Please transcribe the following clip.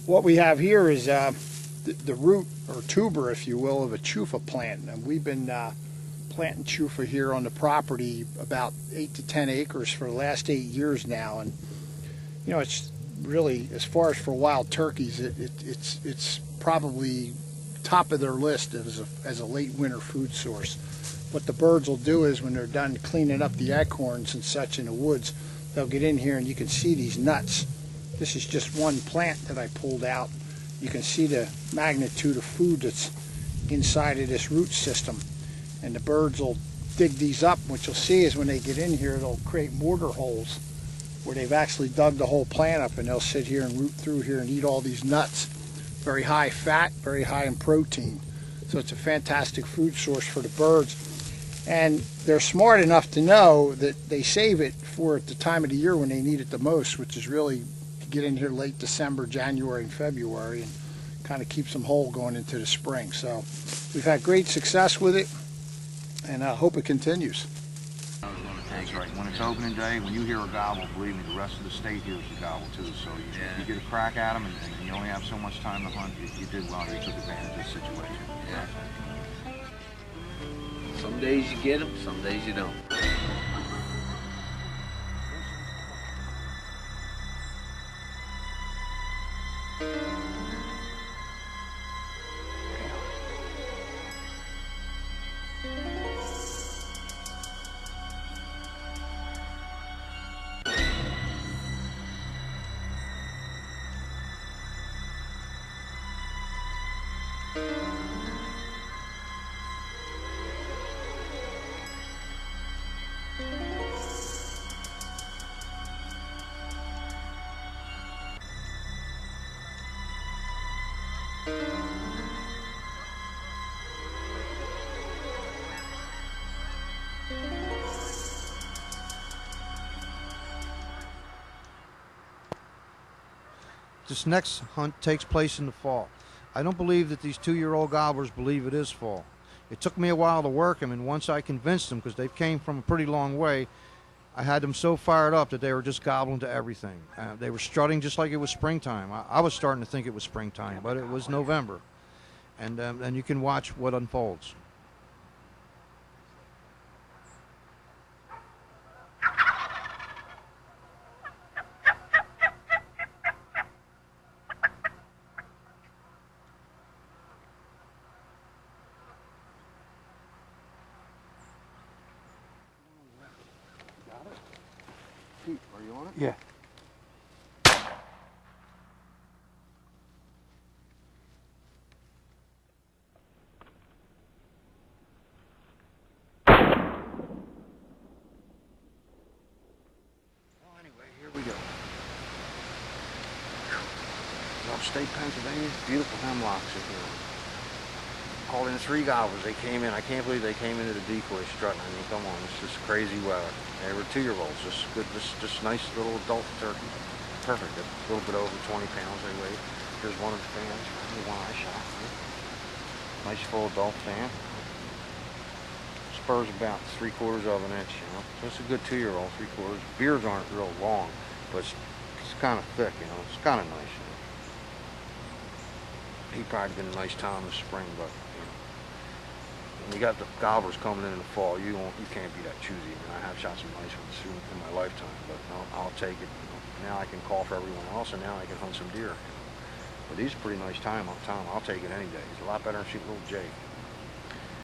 What we have here is the root or tuber, if you will, of a chufa plant, and we've been planting chufa here on the property about 8 to 10 acres for the last 8 years now, and it's really, as far as for wild turkeys, it's probably top of their list as a late winter food source. What the birds will do is when they're done cleaning up the acorns and such in the woods, they'll get in here and you can see these nuts. This is just one plant that I pulled out. You can see the magnitude of food that's inside of this root system. And the birds will dig these up. What you'll see is when they get in here, they'll create mortar holes where they've actually dug the whole plant up, and they'll sit here and root through here and eat all these nuts. Very high fat, very high in protein. So it's a fantastic food source for the birds. And they're smart enough to know that they save it for at the time of the year when they need it the most, which is really to get in here late December, January, and February, and kind of keeps them whole going into the spring. So we've had great success with it, and I hope it continues. That's right. When it's opening day, when you hear a gobble, believe me, the rest of the state hears the gobble too. So you get a crack at them, and you only have so much time to hunt. You did well. You took advantage of the situation. Yeah. Some days you get them, some days you don't. This next hunt takes place in the fall. I don't believe that these 2-year-old gobblers believe it is fall. It took me a while to work them, and once I convinced them, because they came from a pretty long way, I had them so fired up that they were just gobbling to everything. They were strutting just like it was springtime. I was starting to think it was springtime, but it was November. And you can watch what unfolds. Pete, are you on it? Yeah. Well, anyway, here we go. Upstate Pennsylvania, beautiful hemlocks in here. Called in 3 gobblers. They came in. I can't believe they came into the decoy strutting. I mean, come on, this is crazy weather. They were 2-year-olds. Just good, just nice little adult turkey. Perfect. A little bit over 20 pounds they weigh. Here's one of the fans. The one I shot. Nice full adult fan. Spurs about 3/4 of an inch. So it's a good 2-year-old, 3/4. Beards aren't real long, but it's kind of thick. It's kind of nice. He'd probably been a nice time in the spring, but when you got the gobblers coming in the fall, you can't be that choosy. I have shot some nice ones in my lifetime, but I'll take it. Now I can call for everyone else, and now I can hunt some deer. But these are pretty nice time. I'll take it any day. It's a lot better than shooting a little jay.